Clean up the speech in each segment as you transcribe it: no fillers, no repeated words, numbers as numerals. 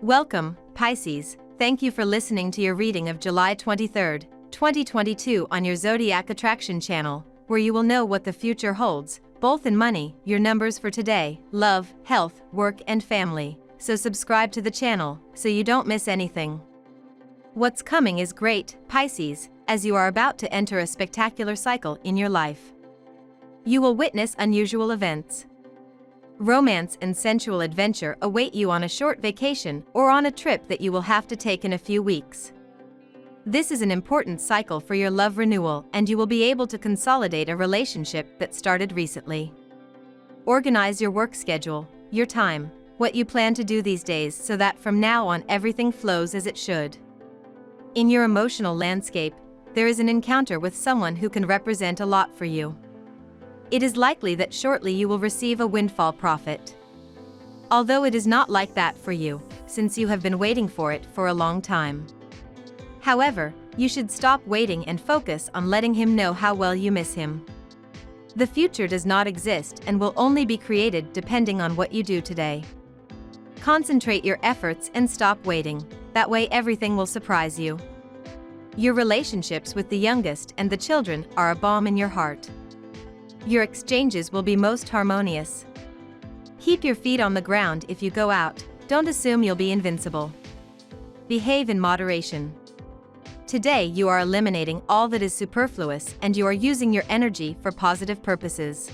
Welcome, Pisces. Thank you for listening to your reading of July 23, 2022 on your Zodiac Attraction channel, where you will know what the future holds, both in money, your numbers for today, love, health, work and family. So subscribe to the channel, so you don't miss anything. What's coming is great, Pisces, as you are about to enter a spectacular cycle in your life. You will witness unusual events. Romance and sensual adventure await you on a short vacation or on a trip that you will have to take in a few weeks. This is an important cycle for your love renewal, and you will be able to consolidate a relationship that started recently. Organize your work schedule, your time, what you plan to do these days so that from now on everything flows as it should. In your emotional landscape, there is an encounter with someone who can represent a lot for you. It is likely that shortly you will receive a windfall profit. Although it is not like that for you, since you have been waiting for it for a long time. However, you should stop waiting and focus on letting him know how well you miss him. The future does not exist and will only be created depending on what you do today. Concentrate your efforts and stop waiting, that way everything will surprise you. Your relationships with the youngest and the children are a balm in your heart. Your exchanges will be most harmonious. Keep your feet on the ground if you go out, don't assume you'll be invincible. Behave in moderation. Today you are eliminating all that is superfluous and you are using your energy for positive purposes.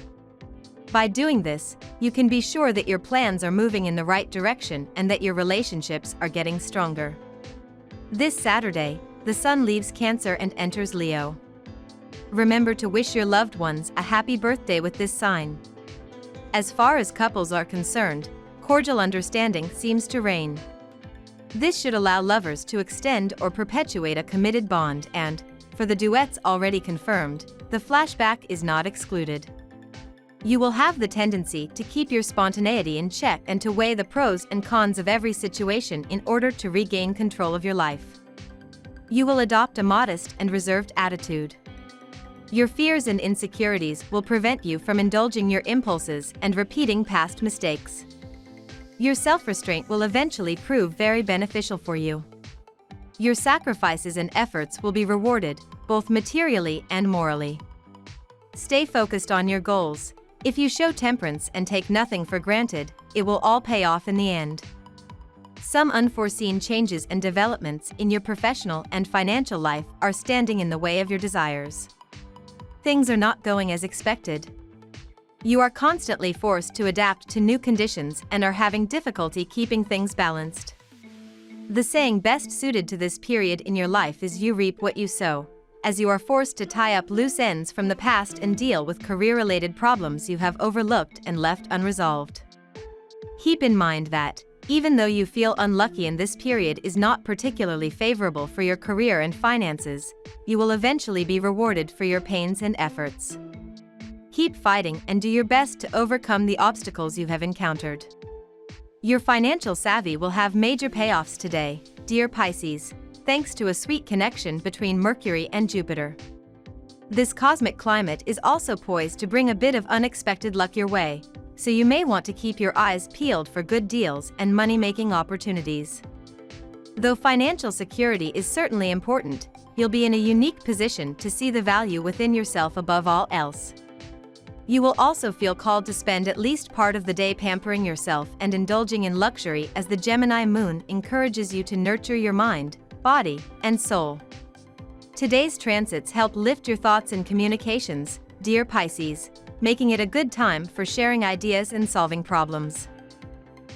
By doing this, you can be sure that your plans are moving in the right direction and that your relationships are getting stronger. This Saturday, the Sun leaves Cancer and enters Leo. Remember to wish your loved ones a happy birthday with this sign. As far as couples are concerned, cordial understanding seems to reign. This should allow lovers to extend or perpetuate a committed bond and, for the duets already confirmed, the flashback is not excluded. You will have the tendency to keep your spontaneity in check and to weigh the pros and cons of every situation in order to regain control of your life. You will adopt a modest and reserved attitude. Your fears and insecurities will prevent you from indulging your impulses and repeating past mistakes. Your self-restraint will eventually prove very beneficial for you. Your sacrifices and efforts will be rewarded, both materially and morally. Stay focused on your goals. If you show temperance and take nothing for granted, it will all pay off in the end. Some unforeseen changes and developments in your professional and financial life are standing in the way of your desires. Things are not going as expected. You are constantly forced to adapt to new conditions and are having difficulty keeping things balanced. The saying best suited to this period in your life is you reap what you sow, as you are forced to tie up loose ends from the past and deal with career-related problems you have overlooked and left unresolved. Keep in mind that, even though you feel unlucky and this period is not particularly favorable for your career and finances, you will eventually be rewarded for your pains and efforts. Keep fighting and do your best to overcome the obstacles you have encountered. Your financial savvy will have major payoffs today, dear Pisces, thanks to a sweet connection between Mercury and Jupiter. This cosmic climate is also poised to bring a bit of unexpected luck your way, so you may want to keep your eyes peeled for good deals and money-making opportunities. Though financial security is certainly important, you'll be in a unique position to see the value within yourself above all else. You will also feel called to spend at least part of the day pampering yourself and indulging in luxury as the Gemini moon encourages you to nurture your mind, body, and soul. Today's transits help lift your thoughts and communications, dear Pisces, making it a good time for sharing ideas and solving problems.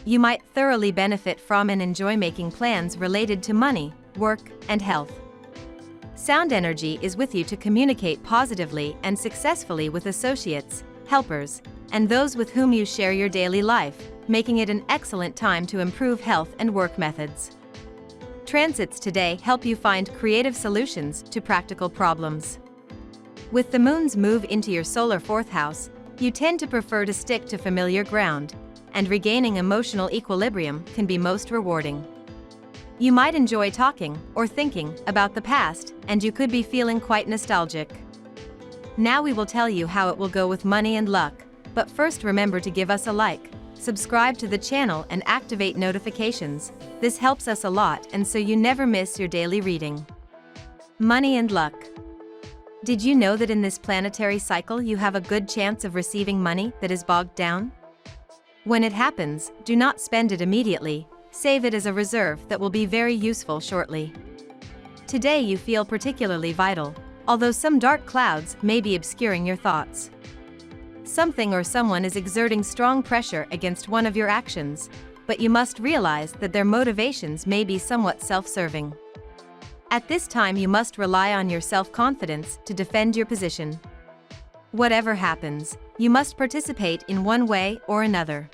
You might thoroughly benefit from and enjoy making plans related to money, work, and health. Sound energy is with you to communicate positively and successfully with associates, helpers, and those with whom you share your daily life, making it an excellent time to improve health and work methods. Transits today help you find creative solutions to practical problems. With the moon's move into your solar fourth house, you tend to prefer to stick to familiar ground, and regaining emotional equilibrium can be most rewarding. You might enjoy talking or thinking about the past, and you could be feeling quite nostalgic. Now we will tell you how it will go with money and luck, but first remember to give us a like, subscribe to the channel and activate notifications. This helps us a lot and so you never miss your daily reading. Money and luck. Did you know that in this planetary cycle you have a good chance of receiving money that is bogged down? When it happens, do not spend it immediately, save it as a reserve that will be very useful shortly. Today you feel particularly vital, although some dark clouds may be obscuring your thoughts. Something or someone is exerting strong pressure against one of your actions, but you must realize that their motivations may be somewhat self-serving. At this time you must rely on your self-confidence to defend your position. Whatever happens, you must participate in one way or another.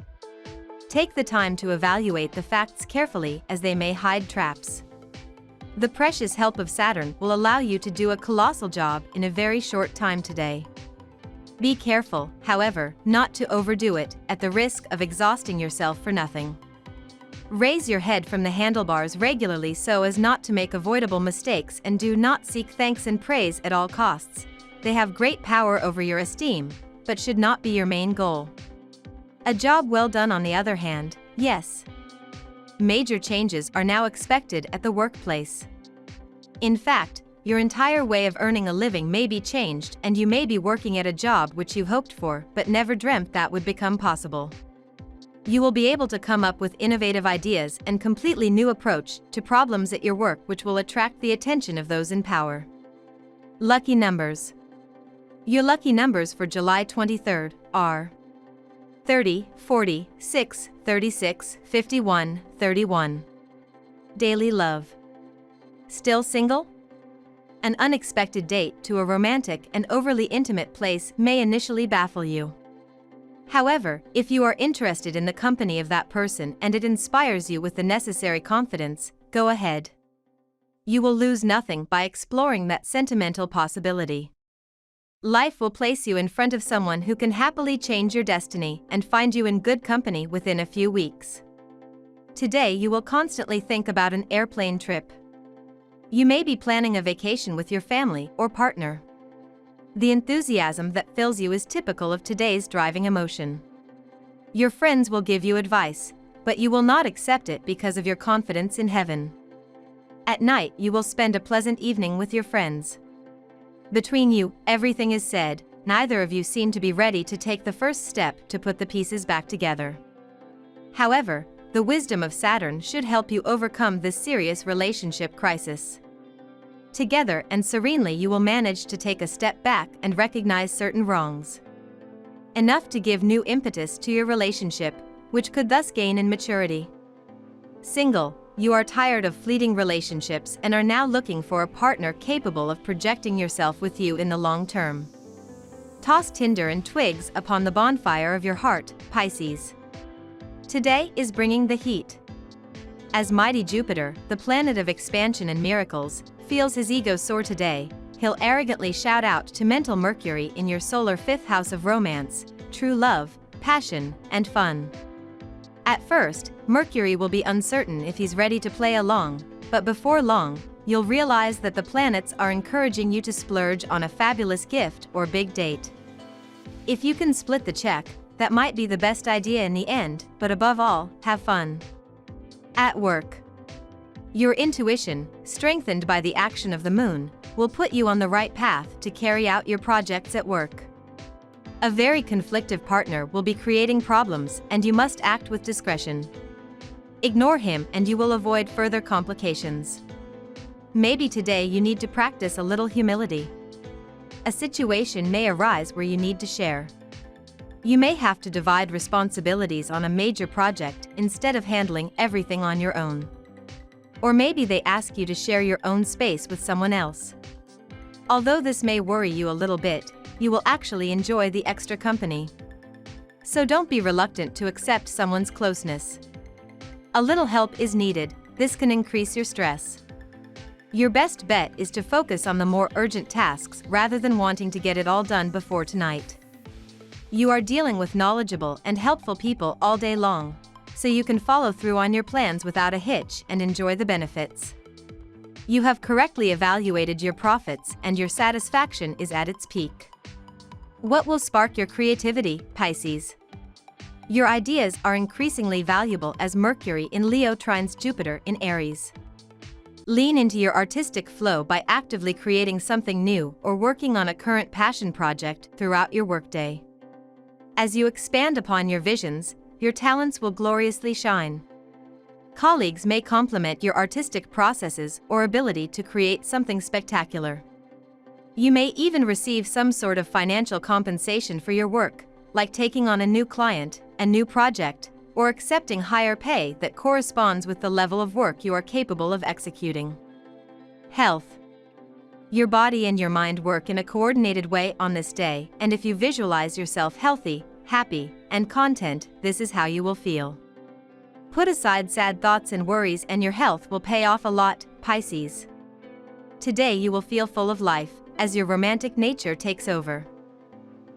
Take the time to evaluate the facts carefully as they may hide traps. The precious help of Saturn will allow you to do a colossal job in a very short time today. Be careful, however, not to overdo it, at the risk of exhausting yourself for nothing. Raise your head from the handlebars regularly so as not to make avoidable mistakes, and do not seek thanks and praise at all costs. They have great power over your esteem, but should not be your main goal. A job well done on the other hand, yes. Major changes are now expected at the workplace. In fact, your entire way of earning a living may be changed and you may be working at a job which you hoped for but never dreamt that would become possible. You will be able to come up with innovative ideas and completely new approach to problems at your work which will attract the attention of those in power. Lucky numbers. Your lucky numbers for July 23rd are 30, 40, 6, 36, 51, 31. Daily love. Still single? An unexpected date to a romantic and overly intimate place may initially baffle you. However, if you are interested in the company of that person and it inspires you with the necessary confidence, go ahead. You will lose nothing by exploring that sentimental possibility. Life will place you in front of someone who can happily change your destiny and find you in good company within a few weeks. Today you will constantly think about an airplane trip. You may be planning a vacation with your family or partner. The enthusiasm that fills you is typical of today's driving emotion. Your friends will give you advice, but you will not accept it because of your confidence in heaven. At night you will spend a pleasant evening with your friends. Between you, everything is said, neither of you seem to be ready to take the first step to put the pieces back together. However, the wisdom of Saturn should help you overcome this serious relationship crisis. Together and serenely you will manage to take a step back and recognize certain wrongs. Enough to give new impetus to your relationship, which could thus gain in maturity. Single, you are tired of fleeting relationships and are now looking for a partner capable of projecting yourself with you in the long term. Toss tinder and twigs upon the bonfire of your heart, Pisces. Today is bringing the heat. As mighty Jupiter, the planet of expansion and miracles, feels his ego soar today, he'll arrogantly shout out to mental Mercury in your solar 5th house of romance, true love, passion, and fun. At first, Mercury will be uncertain if he's ready to play along, but before long, you'll realize that the planets are encouraging you to splurge on a fabulous gift or big date. If you can split the check, that might be the best idea in the end, but above all, have fun. At work. Your intuition, strengthened by the action of the moon, will put you on the right path to carry out your projects at work. A very conflictive partner will be creating problems and you must act with discretion. Ignore him and you will avoid further complications. Maybe today you need to practice a little humility. A situation may arise where you need to share. You may have to divide responsibilities on a major project instead of handling everything on your own. Or maybe they ask you to share your own space with someone else. Although this may worry you a little bit, you will actually enjoy the extra company. So don't be reluctant to accept someone's closeness. A little help is needed, this can increase your stress. Your best bet is to focus on the more urgent tasks rather than wanting to get it all done before tonight. You are dealing with knowledgeable and helpful people all day long, so you can follow through on your plans without a hitch and enjoy the benefits. You have correctly evaluated your profits and your satisfaction is at its peak. What will spark your creativity, Pisces? Your ideas are increasingly valuable as Mercury in Leo trines Jupiter in Aries. Lean into your artistic flow by actively creating something new or working on a current passion project throughout your workday. As you expand upon your visions, your talents will gloriously shine. Colleagues may compliment your artistic processes or ability to create something spectacular. You may even receive some sort of financial compensation for your work, like taking on a new client, a new project, or accepting higher pay that corresponds with the level of work you are capable of executing. Health. Your body and your mind work in a coordinated way on this day, and if you visualize yourself healthy, happy, and content, this is how you will feel. Put aside sad thoughts and worries and your health will pay off a lot, Pisces. Today you will feel full of life, as your romantic nature takes over.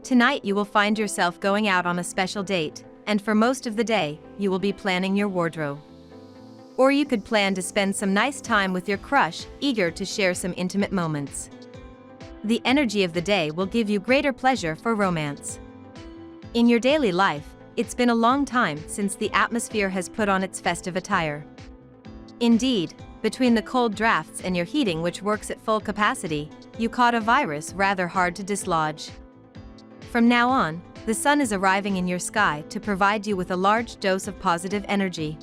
Tonight you will find yourself going out on a special date, and for most of the day, you will be planning your wardrobe. Or you could plan to spend some nice time with your crush, eager to share some intimate moments. The energy of the day will give you greater pleasure for romance. In your daily life, it's been a long time since the atmosphere has put on its festive attire. Indeed, between the cold drafts and your heating which works at full capacity, you caught a virus rather hard to dislodge. From now on, the sun is arriving in your sky to provide you with a large dose of positive energy.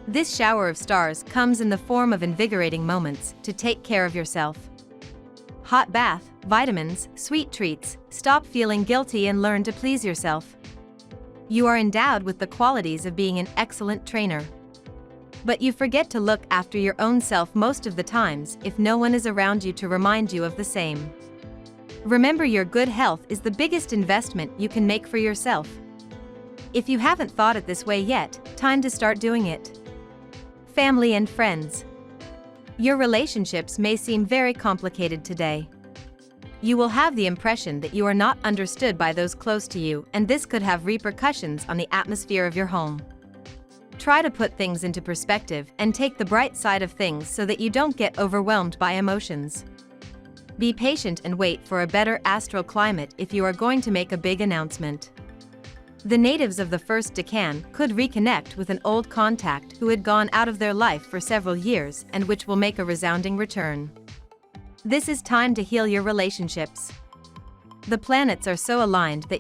This shower of stars comes in the form of invigorating moments to take care of yourself. Hot bath, vitamins, sweet treats, stop feeling guilty and learn to please yourself. You are endowed with the qualities of being an excellent trainer. But you forget to look after your own self most of the times if no one is around you to remind you of the same. Remember, your good health is the biggest investment you can make for yourself. If you haven't thought it this way yet, time to start doing it. Family and friends. Your relationships may seem very complicated today. You will have the impression that you are not understood by those close to you, and this could have repercussions on the atmosphere of your home. Try to put things into perspective and take the bright side of things so that you don't get overwhelmed by emotions. Be patient and wait for a better astral climate if you are going to make a big announcement. The natives of the first decan could reconnect with an old contact who had gone out of their life for several years and which will make a resounding return. This is time to heal your relationships. The planets are so aligned that